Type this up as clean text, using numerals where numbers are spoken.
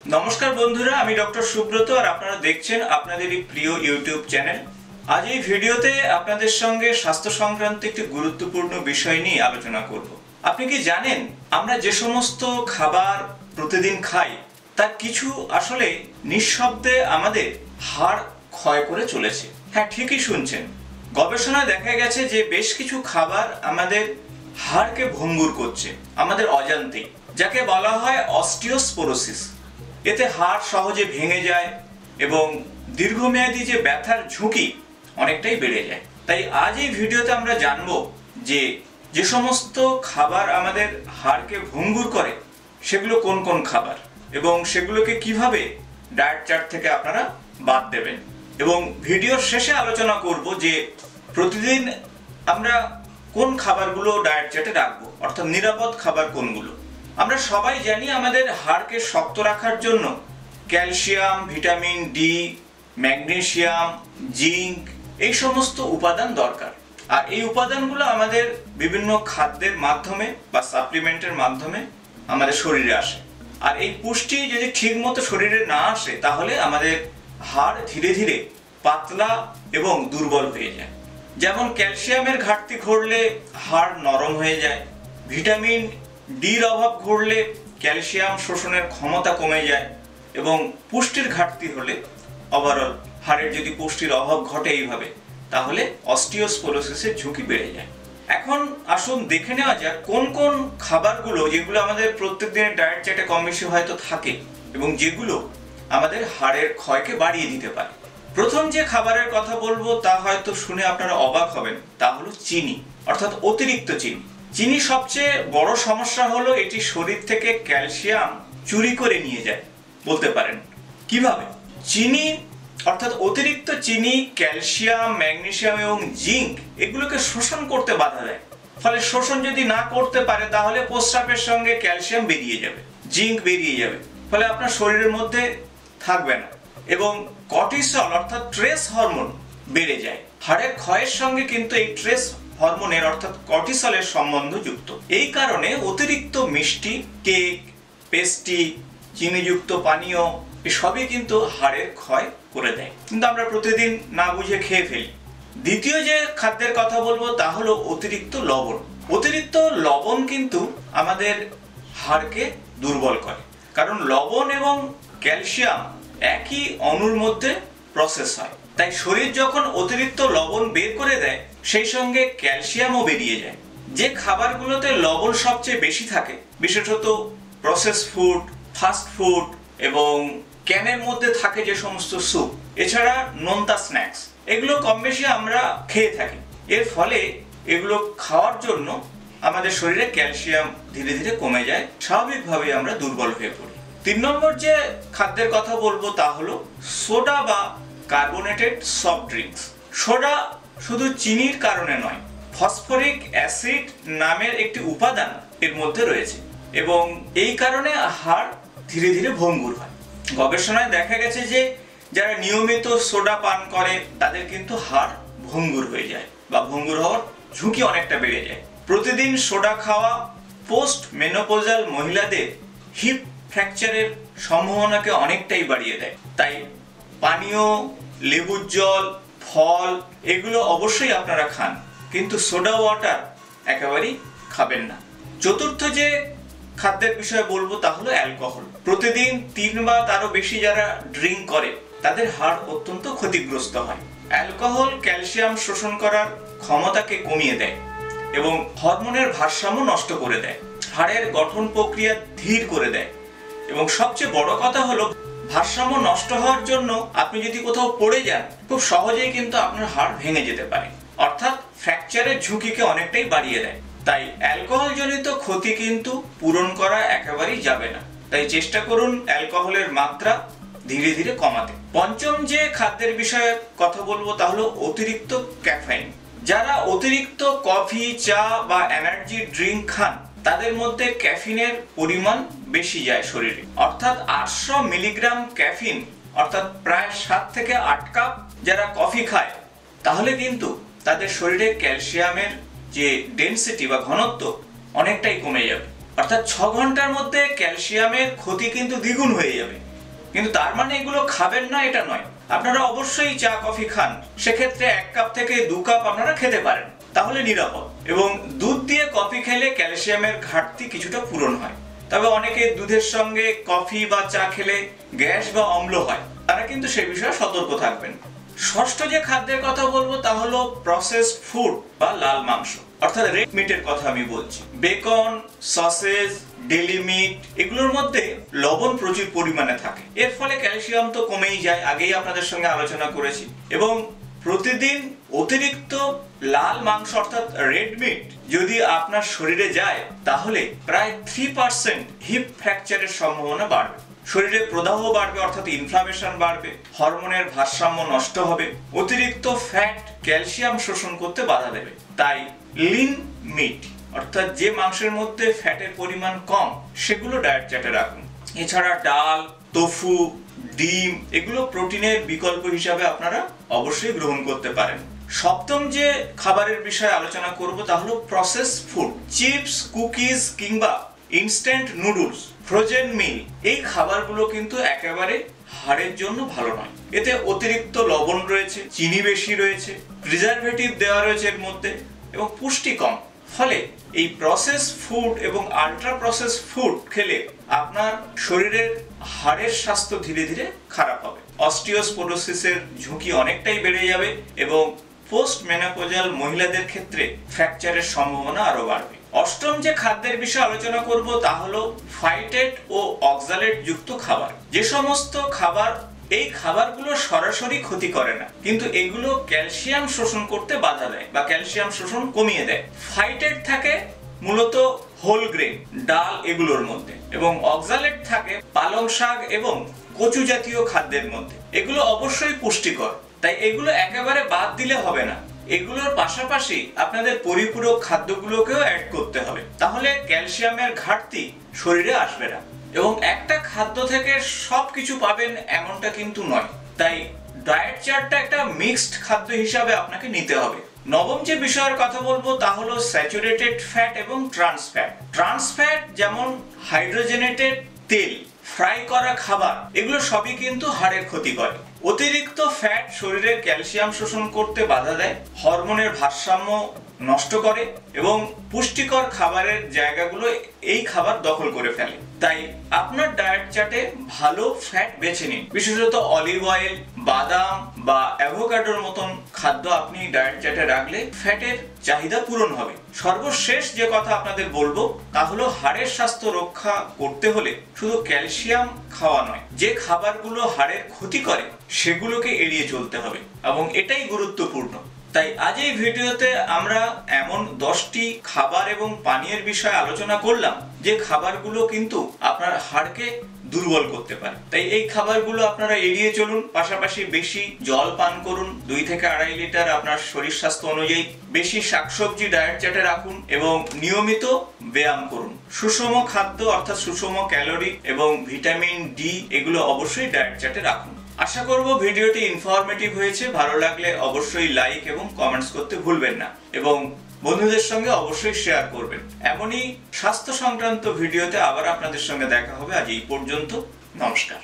नमस्कार बंधुरा आमी डॉक्टर सुब्रत और आपनारा देखছেন আপনাদেরই প্রিয় ইউটিউব চ্যানেল। আজ এই ভিডিওতে আপনাদের সঙ্গে স্বাস্থ্য সংক্রান্ত একটি গুরুত্বপূর্ণ বিষয় নিয়ে আলোচনা করব। আপনি কি জানেন আমরা যে সমস্ত খাবার প্রতিদিন খাই তার কিছু আসলে নিঃশব্দে আমাদের হাড় ক্ষয় করে চলেছে। হ্যাঁ, ঠিকই শুনছেন। গবেষণায় দেখা গেছে যে বেশ কিছু খাবার আমাদের হাড়কে ভঙ্গুর করছে আমাদের অজান্তেই, যাকে বলা হয় অস্টিওস্পোরোসিস। এতে হাড় সহজে ভেঙে যায় এবং দীর্ঘমেয়াদী যে ব্যথার ঝুঁকি অনেকটাই বেড়ে যায়। তাই আজ এই ভিডিওতে আমরা জানবো যে যে সমস্ত খাবার আমাদের হাড়কে ভঙ্গুর করে সেগুলো কোন কোন খাবার এবং সেগুলোকে কিভাবে ডায়েট চার্ট থেকে আপনারা বাদ দেবেন। এবং ভিডিওর শেষে আলোচনা করব যে প্রতিদিন আমরা কোন খাবারগুলো ডায়েট চার্টে রাখবো, অর্থাৎ নিরাপদ খাবার কোনগুলো। আমরা সবাই জানি আমাদের হাড়কে শক্ত রাখার জন্য calcium, vitamin D, magnesium, zinc এই সমস্ত উপাদান দরকার। আর এই উপাদানগুলো আমাদের বিভিন্ন খাদ্যের মাধ্যমে বা সাপ্লিমেন্টের মাধ্যমে আমাদের শরীরে আসে। আর এই পুষ্টি যদি ঠিকমতো শরীরে না আসে তাহলে আমাদের হাড় ধীরে ধীরে পাতলা এবং দুর্বল হয়ে যায়। যেমন ক্যালসিয়ামের ঘাটতি ঘটলে হাড় নরম হয়ে যায়, ভিটামিন ডির অভাব ঘটলে ক্যালসিয়াম শোষণের ক্ষমতা কমে যায় এবং পুষ্টির ঘাটতি হলে ওভারঅল হাড়ের যদি পুষ্টির অভাব ঘটে এইভাবে তাহলে অস্টিওস্পোরোসিসের ঝুঁকি বেড়ে যায়। এখন আসুন দেখে নেওয়া যাক কোন কোন খাবারগুলো যেগুলো আমাদের প্রত্যেক দিনের ডায়েট চার্টে কম বেশি হয়তো থাকে এবং যেগুলো আমাদের হাড়ের ক্ষয়কে বাড়িয়ে দিতে পারে। প্রথম যে খাবারের কথা বলবো তা হয়তো শুনে আপনারা অবাক হবেন, তা হলো চিনি, অর্থাৎ অতিরিক্ত চিনি। চিনি সবচেয়ে বড় সমস্যা হলো এটি শরীর থেকে ক্যালসিয়াম চুরি করে নিয়ে যায় বলতে পারেন। কিভাবে? চিনি অর্থাৎ অতিরিক্ত চিনি ক্যালসিয়াম, ম্যাগনেসিয়াম এবং জিঙ্ক এগুলোকে শোষণ করতে বাধা দেয়। ফলে শোষণ যদি না করতে পারে তাহলে প্রস্রাবের সঙ্গে ক্যালসিয়াম বেরিয়ে যাবে, জিঙ্ক বেরিয়ে যাবে, ফলে আপনার শরীরের মধ্যে থাকবে না এবং কর্টিসল অর্থাৎ স্ট্রেস হরমোন বেড়ে যায়। হাড়ের ক্ষয়ের সঙ্গে কিন্তু এই স্ট্রেস হরমোনের অর্থাৎ কর্টিসলের সম্বন্ধ যুক্ত। এই কারণে অতিরিক্ত মিষ্টি, কেক, পেস্ট্রি, চিনিযুক্ত পানীয় এসবই কিন্তু হাড়ের ক্ষয় করে দেয়, কিন্তু আমরা প্রতিদিন না বুঝে খেয়ে ফেলি। দ্বিতীয় যে খাদ্যের কথা বলবো তা হলো অতিরিক্ত লবণ। অতিরিক্ত লবণ কিন্তু আমাদের হাড়কে দুর্বল করে, কারণ লবণ এবং ক্যালসিয়াম একই অণুর মধ্যে প্রসেস হয়। তাই শরীর যখন অতিরিক্ত লবণ বের করে দেয় সেই সঙ্গে ক্যালসিয়ামও বেরিয়ে যায়। যে খাবারগুলোতে লবণ সবচেয়ে বেশি থাকে, বিশেষত প্রসেস ফুড, ফাস্ট ফুড এবং ক্যানের মধ্যে থাকে যে সমস্ত স্যুপ, এছাড়া নোনতা স্ন্যাক্স, এগুলো কম বেশি আমরা খেয়ে থাকি। এর ফলে এগুলো খাওয়ার জন্য আমাদের শরীরে ক্যালসিয়াম ধীরে ধীরে কমে যায়, স্বাভাবিকভাবে আমরা দুর্বল হয়ে পড়ি। 3 নম্বর যে খাদ্যের কথা বলবো তা হলো সোডা বা কার্বোনেটেড সফট ড্রিঙ্কস। সোডা শুধু চিনির কারণে নয়, ফসফরিক অ্যাসিড নামের একটি উপাদান এর মধ্যে রয়েছে এবং এই কারণে হাড় ধীরে ধীরে ভঙ্গুর হয়। গবেষণায় দেখা গেছে যে যারা নিয়মিত সোডা পান করে তাদের কিন্তু হাড় ভঙ্গুর হয়ে যায় বা ভঙ্গুর হওয়ার ঝুঁকি অনেকটা বেড়ে যায়। প্রতিদিন সোডা খাওয়া পোস্ট মেনোপজাল মহিলাদের হিপ ফ্র্যাকচারের সম্ভাবনাকে অনেকটাই বাড়িয়ে দেয়। তাই পানীয়, লেবুর জল, ফল এগুলো অবশ্যই আপনারা খান, কিন্তু সোডা ওয়াটার একেবারেই খাবেন না। চতুর্থ যে খাদ্যের বিষয়ে বলবো তা হলো অ্যালকোহল। প্রতিদিন 3 বা তারও বেশি যারা ড্রিঙ্ক করে তাদের হাড় অত্যন্ত ক্ষতিগ্রস্ত হয়। অ্যালকোহল ক্যালসিয়াম শোষণ করার ক্ষমতাকে কমিয়ে দেয় এবং হরমোনের ভারসাম্য নষ্ট করে দেয়, হাড়ের গঠন প্রক্রিয়া ধীর করে দেয় এবং সবচেয়ে বড় কথা হলো ভারসাম্য নষ্ট হওয়ার জন্য আপনি যদি কোথাও পড়ে যান খুব সহজেই কিন্তু আপনার হাড় ভেঙে যেতে পারে, অর্থাৎ ফ্র্যাকচারের ঝুঁকিকে অনেকটাই বাড়িয়ে দেয়। তাই অ্যালকোহল জনিত ক্ষতি কিন্তু পূরণ করা একেবারেই যাবে না। তাই চেষ্টা করুন অ্যালকোহলের মাত্রা ধীরে ধীরে কমাতে। পঞ্চম যে খাদ্যের বিষয়ে কথা বলবো তা হলো অতিরিক্ত ক্যাফেইন। যারা অতিরিক্ত কফি, চা বা এনার্জি ড্রিঙ্ক খান তাদের মধ্যে ক্যাফিনের পরিমাণ বেশি যায় শরীরে, অর্থাৎ 800 মিলিগ্রাম ক্যাফিন, অর্থাৎ প্রায় 7 থেকে 8 কাপ যারা কফি খায় তাহলে কিন্তু তাদের শরীরে ক্যালসিয়ামের যে ডেনসিটি বা ঘনত্ব অনেকটাই কমে যাবে, অর্থাৎ 6 ঘন্টার মধ্যে ক্যালসিয়ামের ক্ষতি কিন্তু দ্বিগুণ হয়ে যাবে। কিন্তু তার মানে এগুলো খাবেন না এটা নয়। আপনারা অবশ্যই চা কফি খান, সেক্ষেত্রে 1 কাপ থেকে 2 কাপ আপনারা খেতে পারেন, তাহলে নিরাপদ। এবং দুধ দিয়ে কফি খেলে ক্যালসিয়ামের ঘাটতি কিছুটা পূরণ হয়। তবে অনেকে দুধের সঙ্গে কফি বা চা খেলে গ্যাস বা অম্ল হয়, তারা কিন্তু সে বিষয়ে সতর্ক থাকবেন। ষষ্ঠ যে খাদ্যের কথা বলবো তা হলো প্রসেসড ফুড বা লাল মাংস, অর্থাৎ রেড মিটের কথা আমি বলছি। বেকন, সসেজ, ডেলি মিট এগুলোর মধ্যে লবণ প্রচুর পরিমাণে থাকে। এর ফলে ক্যালসিয়াম তো কমেই যায়, আগেই আপনাদের সঙ্গে আলোচনা করেছি। এবং প্রতিদিন অতিরিক্ত লাল মাংস অর্থাৎ রেড মিট যদি আপনার শরীরে যায়, তাহলে প্রায় 3% হিপ ফ্র্যাকচারের সম্ভাবনা বাড়বে। শরীরে প্রদাহ বাড়বে অর্থাৎ ইনফ্লামেশন বাড়বে, হরমোনের ভারসাম্য নষ্ট হবে, অতিরিক্ত ফ্যাট ক্যালসিয়াম শোষণ করতে বাধা দেবে। তাই লিন মিট অর্থাৎ যে মাংসের মধ্যে ফ্যাটের পরিমাণ কম সেগুলো ডায়েট চার্টে রাখুন। এছাড়া ডাল, তোফু, ডিম এগুলো প্রোটিনের বিকল্প হিসাবে আপনারা অবশ্যই গ্রহণ করতে পারেন। সপ্তম যে খাবারের বিষয়ে আলোচনা করব তা হলো প্রসেস ফুড। চিপস, কুকিজ কিংবা ইনস্ট্যান্ট নুডলস, ফ্রোজেন মিল এই খাবারগুলো কিন্তু একেবারে হাড়ের জন্য ভালো নয়। এতে অতিরিক্ত লবণ রয়েছে, চিনি বেশি রয়েছে, প্রিজারভেটিভ দেওয়া রয়েছে এর মধ্যে এবং পুষ্টি কম। ফলে এই প্রসেস ফুড এবং আল্ট্রা প্রসেস ফুড খেলে আপনার শরীরের হাড়ের স্বাস্থ্য ধীরে ধীরে খারাপ হবে, অস্টিওস্পোরোসিসের ঝুঁকি অনেকটাই বেড়ে যাবে এবং পোস্ট মেনোপজাল মহিলাদের ক্ষেত্রে ফ্র্যাকচারের সম্ভাবনা আরো বাড়বে। অষ্টম যে খাদ্যের বিষয়ে আলোচনা করব তা হলো ফাইটেট ও অক্সালেট যুক্ত খাবার। যে সমস্ত খাবার, এই খাবারগুলো সরাসরি ক্ষতি করে না, কিন্তু এগুলো ক্যালসিয়াম শোষণ করতে বাধা দেয় বা ক্যালসিয়াম শোষণ কমিয়ে দেয়। ফাইটেট থাকে মূলত হোল গ্রেন, ডাল এগুলোর মধ্যে, এবং অক্সালেট থাকে পালং শাক এবং কচু জাতীয় খাদ্যের মধ্যে। এগুলো অবশ্যই পুষ্টিকর, তাই এগুলো একেবারে বাদ দিলে হবে না। এগুলোর পাশাপাশি আপনাদের পরিপূরক খাদ্যগুলোকেও অ্যাড করতে হবে, তাহলে ক্যালসিয়ামের ঘাটতি শরীরে আসবে না। এবং একটা খাদ্য থেকে সবকিছু পাবেন এমনটা কিন্তু নয়, তাই ডায়েট চার্টটা একটা মিক্সড খাদ্য হিসাবে আপনাকে নিতে হবে। নবম যে বিষয়ের কথা বলবো তা হলো স্যাচুরেটেড ফ্যাট এবং ট্রান্স ফ্যাট। ট্রান্স ফ্যাট যেমন হাইড্রোজেনেটেড তেল, ফ্রাই করা খাবার, এগুলো সবই কিন্তু হাড়ের ক্ষতি করে। অতিরিক্ত ফ্যাট শরীরের ক্যালসিয়াম শোষণ করতে বাধা দেয়, হরমোনের ভারসাম্য নষ্ট করে এবং পুষ্টিকর খাবারের জায়গাগুলো এই খাবার দখল করে ফেলে। তাই আপনার ডায়েট চার্টে ভালো ফ্যাট বেছে নিন, বিশেষত অলিভ অয়েল, বাদাম বা অ্যাভোকাডোর মতন খাদ্য আপনি ডায়েট চার্টে রাখলে ফ্যাটের চাহিদা পূরণ হবে। সর্বশেষ যে কথা আপনাদের বলবো তা হলো হাড়ের স্বাস্থ্য রক্ষা করতে হলে শুধু ক্যালসিয়াম খাওয়া নয়, যে খাবারগুলো হাড়ের ক্ষতি করে সেগুলোকে এড়িয়ে চলতে হবে এবং এটাই গুরুত্বপূর্ণ। তাই আজ এই ভিডিওতে আমরা এমন 10টি খাবার এবং পানীয়ের বিষয়ে আলোচনা করলাম যে খাবারগুলো কিন্তু আপনার হাড়কে দুর্বল করতে পারে। তাই এই খাবারগুলো আপনারা এড়িয়ে চলুন, পাশাপাশি বেশি জল পান করুন, 2 থেকে 2.5 লিটার আপনার শরীর স্বাস্থ্য অনুযায়ী। বেশি শাকসবজি ডায়েট চার্টে রাখুন এবং নিয়মিত ব্যায়াম করুন। সুষম খাদ্য অর্থাৎ সুষম ক্যালোরি এবং ভিটামিন ডি এগুলো অবশ্যই ডায়েট চার্টে রাখুন। আশা করব ভিডিওটি ইনফরমেটিভ হয়েছে। ভালো লাগলে অবশ্যই লাইক এবং কমেন্টস করতে ভুলবেন না এবং বন্ধুদের সঙ্গে অবশ্যই শেয়ার করবেন। এমনই স্বাস্থ্য সংক্রান্ত ভিডিওতে আবার আপনাদের সঙ্গে দেখা হবে। আজ এই পর্যন্ত, নমস্কার।